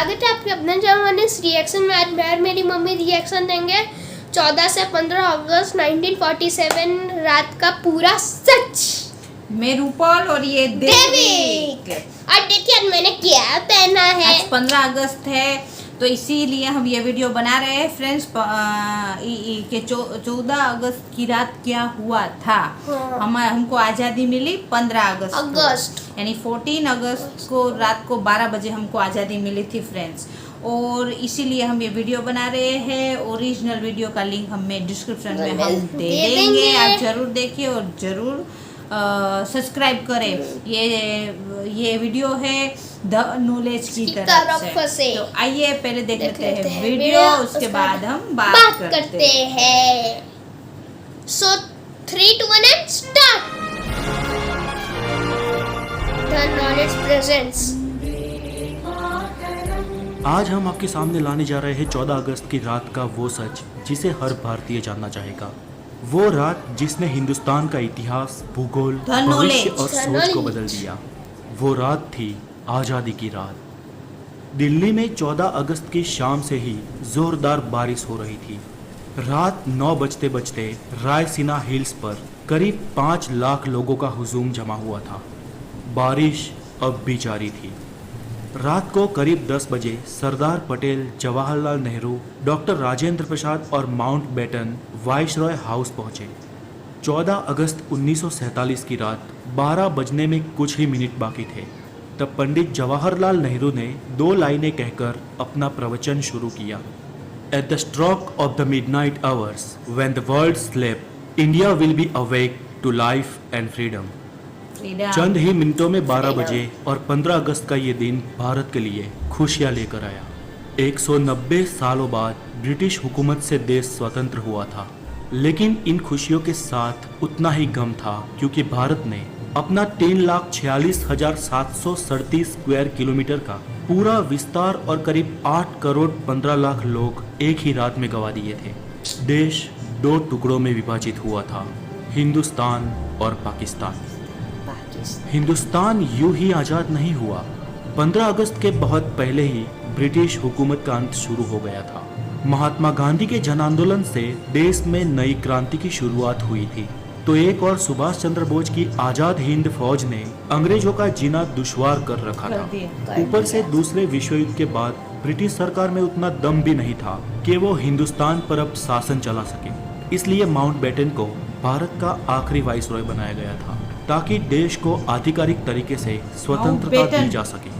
स्वागत है आपके अपने चैनल इस रिएक्शन में। आज मैं और मेरी मम्मी रिएक्शन देंगे 14 से 15 अगस्त 1947 रात का पूरा सच। मैं रूपल और ये देविक। और देखिए आज मैंने क्या पहना है। आज 15 अगस्त है तो इसीलिए हम ये वीडियो बना रहे हैं फ्रेंड्स कि 14 अगस्त की रात क्या हुआ था। हमको आज़ादी मिली 15 अगस्त यानी 14 अगस्त को रात को 12 बजे हमको आज़ादी मिली थी फ्रेंड्स। और इसीलिए हम ये वीडियो बना रहे हैं। ओरिजिनल वीडियो का लिंक हमें डिस्क्रिप्शन में हम दे देंगे, आप जरूर देखिए और ज़रूर सब्सक्राइब करें। ये वीडियो है द नॉलेज की तरफ से। तो आइए पहले देख लेते हैं वीडियो, उसके बाद हम बात करते हैं। सो 3, 2, 1 and start. The knowledge presents. आज हम आपके सामने लाने जा रहे हैं 14 अगस्त की रात का वो सच जिसे हर भारतीय जानना चाहेगा। वो रात जिसने हिंदुस्तान का इतिहास, भूगोल, भविष्य और सोच को बदल दिया। वो रात थी आज़ादी की रात। दिल्ली में 14 अगस्त की शाम से ही जोरदार बारिश हो रही थी। रात 9 बजते बजते रायसीना हिल्स पर करीब 5 लाख लोगों का हुजूम जमा हुआ था। बारिश अब भी जारी थी। रात को करीब 10 बजे सरदार पटेल, जवाहरलाल नेहरू, डॉक्टर राजेंद्र प्रसाद और माउंट बेटन वाइसरॉय हाउस पहुंचे। 14 अगस्त 1947 की रात 12 बजने में कुछ ही मिनट बाकी थे। तब पंडित जवाहरलाल नेहरू ने 2 लाइनें कहकर अपना प्रवचन शुरू किया। At the stroke of the midnight hours when the world slept, India will be awake to life and freedom. चंद ही मिनटों में 12 बजे और 15 अगस्त का ये दिन भारत के लिए खुशियां लेकर आया। 190 सालों बाद ब्रिटिश हुकूमत से देश स्वतंत्र हुआ था, लेकिन इन खुशियों के साथ उतना ही गम था क्योंकि भारत ने अपना 3,46,737 स्क्वायर किलोमीटर का पूरा विस्तार और करीब 8 करोड़ 15 लाख लोग एक ही रात में गंवा दिए थे। देश 2 टुकड़ों में विभाजित हुआ था, हिंदुस्तान और पाकिस्तान। हिंदुस्तान यूं ही आज़ाद नहीं हुआ। 15 अगस्त के बहुत पहले ही ब्रिटिश हुकूमत का अंत शुरू हो गया था। महात्मा गांधी के जन आंदोलन से देश में नई क्रांति की शुरुआत हुई थी, तो एक और सुभाष चंद्र बोस की आज़ाद हिंद फौज ने अंग्रेजों का जीना दुश्वार कर रखा था। ऊपर से दूसरे विश्व युद्ध के बाद ब्रिटिश सरकार में उतना दम भी नहीं था कि वो हिंदुस्तान पर अब शासन चला सके। इसलिए माउंट बेटन को भारत का आखिरी वाइसरॉय बनाया गया था ताकि देश को आधिकारिक तरीके से स्वतंत्रता दी जा सके।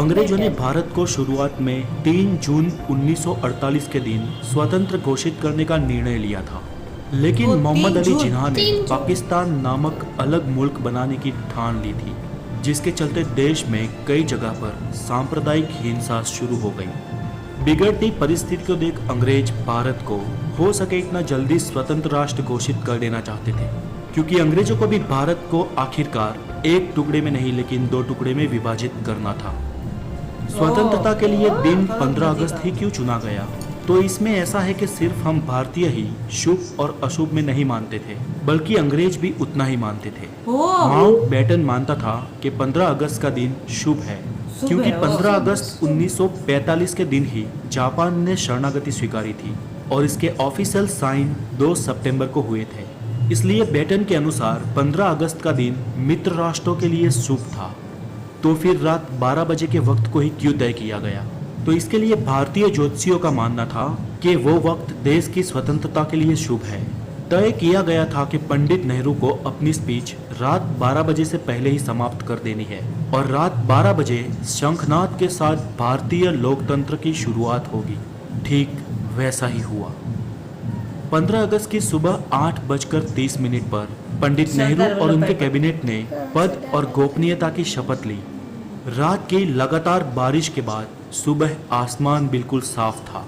अंग्रेजों ने भारत को शुरुआत में 3 जून 1948 के दिन स्वतंत्र घोषित करने का निर्णय लिया था, लेकिन मोहम्मद अली जिन्ना ने पाकिस्तान नामक अलग मुल्क बनाने की ठान ली थी, जिसके चलते देश में कई जगह पर सांप्रदायिक हिंसा शुरू हो गई। बिगड़ती परिस्थिति को देख अंग्रेज भारत को हो सके इतना जल्दी स्वतंत्र राष्ट्र घोषित कर देना चाहते थे, क्योंकि अंग्रेजों को भी भारत को आखिरकार एक टुकड़े में नहीं लेकिन 2 टुकड़े में विभाजित करना था। स्वतंत्रता के लिए दिन 15 अगस्त ही क्यों चुना गया? तो इसमें ऐसा है कि सिर्फ हम भारतीय ही शुभ और अशुभ में नहीं मानते थे, बल्कि अंग्रेज भी उतना ही मानते थे। माउंट बेटन मानता था कि 15 अगस्त का दिन शुभ है, क्योंकि 15 अगस्त 1945 के दिन ही जापान ने शरणागति स्वीकारी थी और इसके ऑफिशियल साइन 2 सितंबर को हुए थे। इसलिए बेटन के अनुसार 15 अगस्त का दिन मित्र राष्ट्रों के लिए शुभ था। तो फिर रात 12 बजे के वक्त को ही क्यों तय किया गया? तो इसके लिए भारतीय ज्योतिषियों का मानना था कि वो वक्त देश की स्वतंत्रता के लिए शुभ है। तय किया गया था कि पंडित नेहरू को अपनी स्पीच रात 12 बजे से पहले ही समाप्त कर देनी है और रात 12 बजे शंखनाद के साथ भारतीय लोकतंत्र की शुरुआत होगी। ठीक वैसा ही हुआ। 15 अगस्त की सुबह 8:30 पर पंडित नेहरू और उनके कैबिनेट ने पद और गोपनीयता की शपथ ली। रात की लगातार बारिश के बाद सुबह आसमान बिल्कुल साफ था।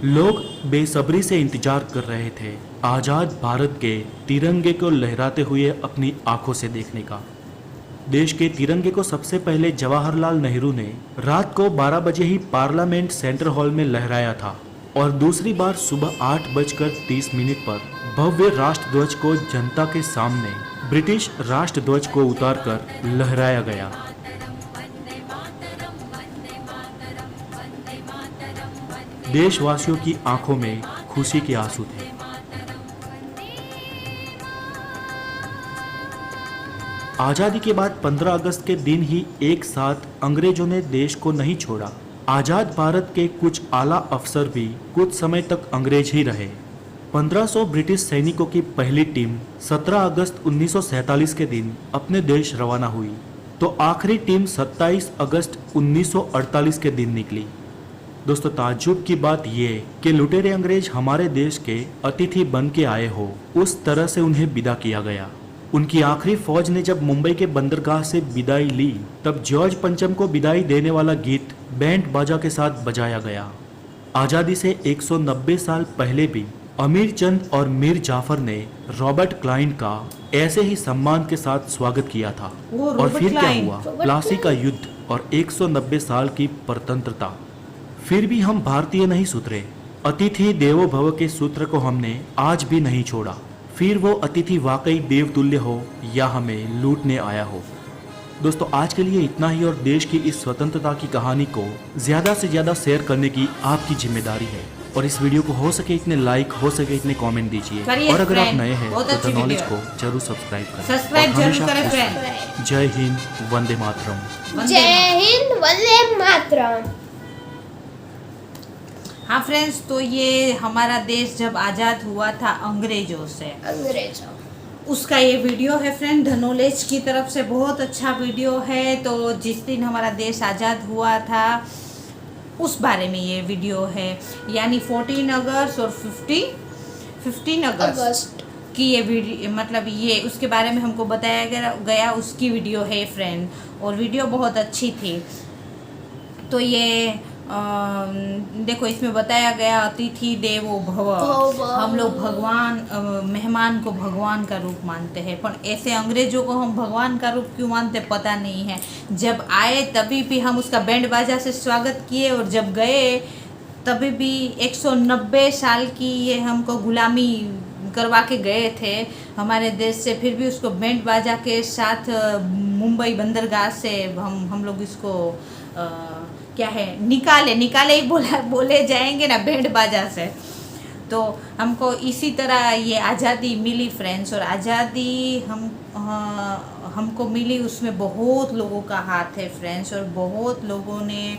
लोग बेसब्री से इंतजार कर रहे थे आज़ाद भारत के तिरंगे को लहराते हुए अपनी आंखों से देखने का। देश के तिरंगे को सबसे पहले जवाहरलाल नेहरू ने रात को 12 बजे ही पार्लियामेंट सेंट्रल हॉल में लहराया था और दूसरी बार सुबह 8:30 पर भव्य राष्ट्रध्वज को जनता के सामने ब्रिटिश राष्ट्रध्वज को उतारकर लहराया गया। देशवासियों की आंखों में खुशी के आंसू थे। आज़ादी के बाद 15 अगस्त के दिन ही एक साथ अंग्रेजों ने देश को नहीं छोड़ा। आज़ाद भारत के कुछ आला अफसर भी कुछ समय तक अंग्रेज ही रहे। 1500 ब्रिटिश सैनिकों की पहली टीम 17 अगस्त 1947 के दिन अपने देश रवाना हुई, तो आखिरी टीम 27 अगस्त 1948 के दिन निकली। दोस्तों, ताज्जुब की बात ये कि लुटेरे अंग्रेज हमारे देश के अतिथि बन के आए हो, उस तरह से उन्हें विदा किया गया। उनकी आखिरी फौज ने जब मुंबई के बंदरगाह से विदाई ली, तब जॉर्ज पंचम को विदाई देने वाला गीत बैंड बाजा के साथ बजाया गया। आज़ादी से 190 साल पहले भी अमीर चंद और मीर जाफर ने रॉबर्ट क्लाइन का ऐसे ही सम्मान के साथ स्वागत किया था। और फिर क्या हुआ? प्लासी का युद्ध और 190 साल की परतंत्रता। फिर भी हम भारतीय नहीं सुधरे। अतिथि देवो भव के सूत्र को हमने आज भी नहीं छोड़ा। फिर वो अतिथि वाकई देवतुल्य हो या हमें लूटने आया हो। दोस्तों, आज के लिए इतना ही, और देश की इस स्वतंत्रता की कहानी को ज़्यादा से ज़्यादा शेयर करने की आपकी जिम्मेदारी है। और इस वीडियो को हो सके इतने लाइक, हो सके इतने कमेंट दीजिए। और अगर आप नए हैं तो द नॉलेज को जरूर सब्सक्राइब करें। सब्सक्राइब जरूर करें फ्रेंड। जय हिंद, वंदे मातरम। जय हिंद, वंदे मातरम। हाँ फ्रेंड्स, तो ये हमारा देश जब आज़ाद हुआ था अंग्रेजों से, उसका ये वीडियो है फ्रेंड, द नॉलेज की तरफ से। बहुत अच्छा वीडियो है। तो जिस दिन हमारा देश आज़ाद हुआ था उस बारे में ये वीडियो है, यानी 14 अगस्त और 15 अगस्त की ये वीडियो, मतलब ये उसके बारे में हमको बताया गया उसकी वीडियो है फ्रेंड। और वीडियो बहुत अच्छी थी। तो ये देखो, इसमें बताया गया अतिथि देवो भव। हम लोग भगवान, मेहमान को भगवान का रूप मानते हैं, पर ऐसे अंग्रेजों को हम भगवान का रूप क्यों मानते पता नहीं है। जब आए तभी भी हम उसका बैंड बाजा से स्वागत किए, और जब गए तभी भी 190 साल की ये हमको गुलामी करवा के गए थे हमारे देश से, फिर भी उसको बैंड बाजा के साथ मुंबई बंदरगाह से हम लोग इसको क्या है निकाले ही बोले जाएंगे ना, बैंड बाजा से। तो हमको इसी तरह ये आज़ादी मिली फ्रेंड्स। और आज़ादी हमको मिली, उसमें बहुत लोगों का हाथ है फ्रेंड्स। और बहुत लोगों ने,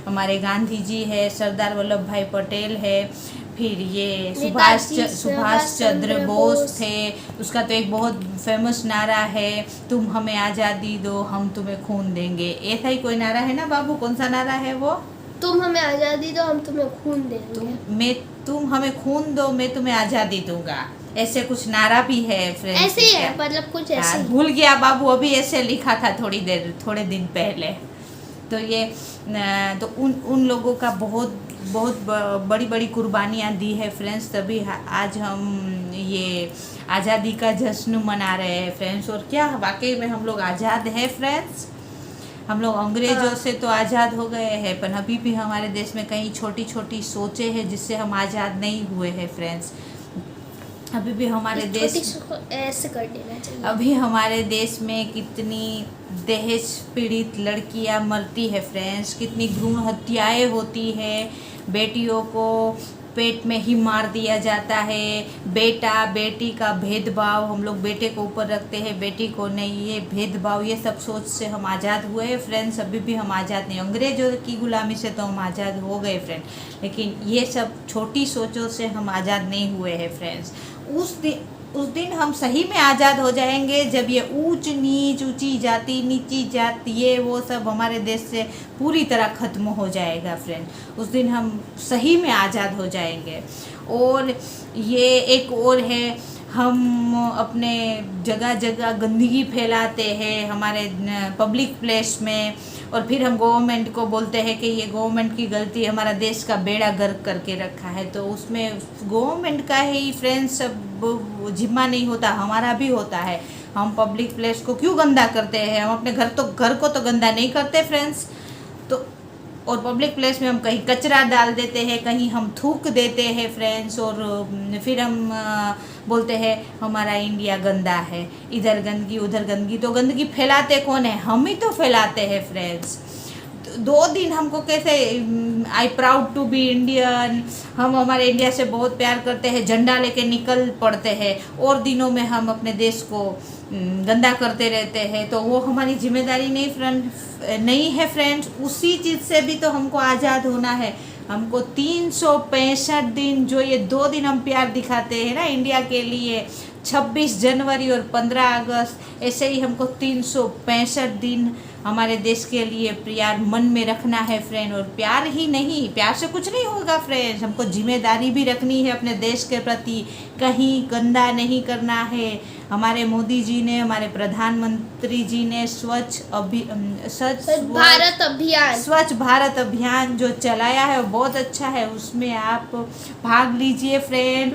हमारे गांधी जी है, सरदार वल्लभ भाई पटेल है, फिर ये सुभाष चंद्र बोस थे। उसका तो एक बहुत फेमस नारा है, तुम हमें आज़ादी दो हम तुम्हें खून देंगे। ऐसा ही कोई नारा है ना बाबू? कौन सा नारा है वो? तुम हमें आज़ादी दो हम तुम्हें खून देंगे। तुम हमें खून दो मैं तुम्हें आज़ादी दूंगा, ऐसे कुछ नारा भी है फ्रेंड्स। ऐसे ही है, मतलब कुछ ऐसे ही। भूल गया बाबू, अभी ऐसे लिखा था थोड़े दिन पहले। तो ये तो उन लोगों का बहुत बड़ी कुर्बानियाँ दी है फ्रेंड्स, तभी आज हम ये आज़ादी का जश्न मना रहे हैं फ्रेंड्स। और क्या वाकई में हम लोग आज़ाद है फ्रेंड्स? हम लोग अंग्रेजों से तो आज़ाद हो गए हैं, पर अभी भी हमारे देश में कई छोटी छोटी सोचें हैं जिससे हम आज़ाद नहीं हुए हैं फ्रेंड्स। अभी भी हमारे देश ऐसे कर देना चाहिए। अभी हमारे देश में कितनी दहेज पीड़ित लड़कियां मरती है फ्रेंड्स, कितनी भ्रूण हत्याएं होती है, बेटियों को पेट में ही मार दिया जाता है, बेटा बेटी का भेदभाव हम लोग बेटे को ऊपर रखते हैं, बेटी को नहीं, ये भेदभाव, ये सब सोच से हम आज़ाद हुए हैं फ्रेंड्स। अभी भी हम आज़ाद नहीं, अंग्रेजों की गुलामी से तो हम आज़ाद हो गए फ्रेंड, लेकिन ये सब छोटी सोचों से हम आज़ाद नहीं हुए हैं फ्रेंड्स। उस दिन हम सही में आज़ाद हो जाएंगे जब ये ऊंच नीच, ऊंची जाति नीची जाति, ये वो सब हमारे देश से पूरी तरह ख़त्म हो जाएगा फ्रेंड। उस दिन हम सही में आज़ाद हो जाएंगे। और ये एक और है, हम अपने जगह जगह गंदगी फैलाते हैं हमारे पब्लिक प्लेस में, और फिर हम गवर्नमेंट को बोलते हैं कि ये गवर्नमेंट की गलती, हमारा देश का बेड़ा गर्क करके रखा है। तो उसमें गवर्नमेंट का ही फ्रेंड्स सब जिम्मा नहीं होता, हमारा भी होता है। हम पब्लिक प्लेस को क्यों गंदा करते हैं? हम अपने घर को तो गंदा नहीं करते फ्रेंड्स। तो और पब्लिक प्लेस में हम कहीं कचरा डाल देते हैं, कहीं हम थूक देते हैं फ्रेंड्स, और फिर हम बोलते हैं हमारा इंडिया गंदा है, इधर गंदगी उधर गंदगी। तो गंदगी फैलाते कौन है? हम ही तो फैलाते हैं फ्रेंड्स। 2 दिन हमको कैसे I proud to be Indian, हम हमारे इंडिया से बहुत प्यार करते हैं, झंडा लेके निकल पड़ते हैं, और दिनों में हम अपने देश को गंदा करते रहते हैं, तो वो हमारी जिम्मेदारी नहीं है फ्रेंड्स। उसी चीज़ से भी तो हमको आज़ाद होना है। हमको 365 दिन, जो ये 2 दिन हम प्यार दिखाते हैं ना इंडिया के लिए, 26 जनवरी और 15 अगस्त, ऐसे ही हमको 365 दिन हमारे देश के लिए प्यार मन में रखना है फ्रेंड। और प्यार ही नहीं, प्यार से कुछ नहीं होगा फ्रेंड्स, हमको जिम्मेदारी भी रखनी है अपने देश के प्रति, कहीं गंदा नहीं करना है। हमारे मोदी जी ने, हमारे प्रधानमंत्री जी ने स्वच्छ भारत अभियान जो चलाया है वो बहुत अच्छा है, उसमें आप भाग लीजिए फ्रेंड।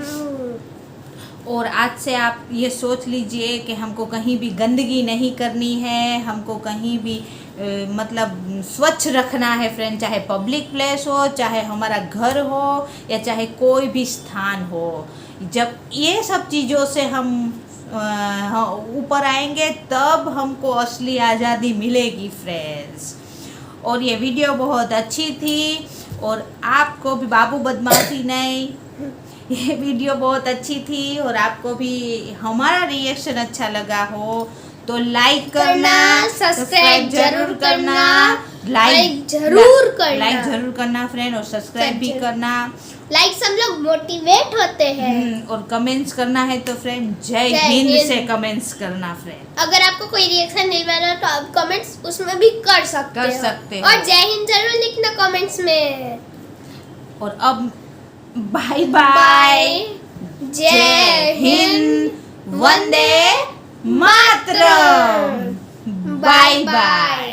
और आज से आप ये सोच लीजिए कि हमको कहीं भी गंदगी नहीं करनी है, हमको कहीं भी मतलब स्वच्छ रखना है फ्रेंड, चाहे पब्लिक प्लेस हो, चाहे हमारा घर हो, या चाहे कोई भी स्थान हो। जब ये सब चीज़ों से हम ऊपर आएंगे तब हमको असली आज़ादी मिलेगी फ्रेंड्स। और ये वीडियो बहुत अच्छी थी, और आपको भी बाबू बदमाशी नहीं, ये वीडियो बहुत अच्छी थी और आपको भी हमारा रिएक्शन अच्छा लगा हो तो लाइक करना, सब्सक्राइब जरूर करना, लाइक जरूर करना फ्रेंड, और सब्सक्राइब भी करना। लाइक से हम लोग मोटिवेट होते हैं। और कमेंट्स करना है तो फ्रेंड जय हिंद से कमेंट्स करना फ्रेंड। अगर आपको कोई रिएक्शन नहीं बना तो आप कमेंट्स उसमें भी कर सकते हो। और जय हिंद जरूर लिखना कमेंट्स में। और अब बाय बाय, जय हिंद, वंदे मातरम, बाय बाय।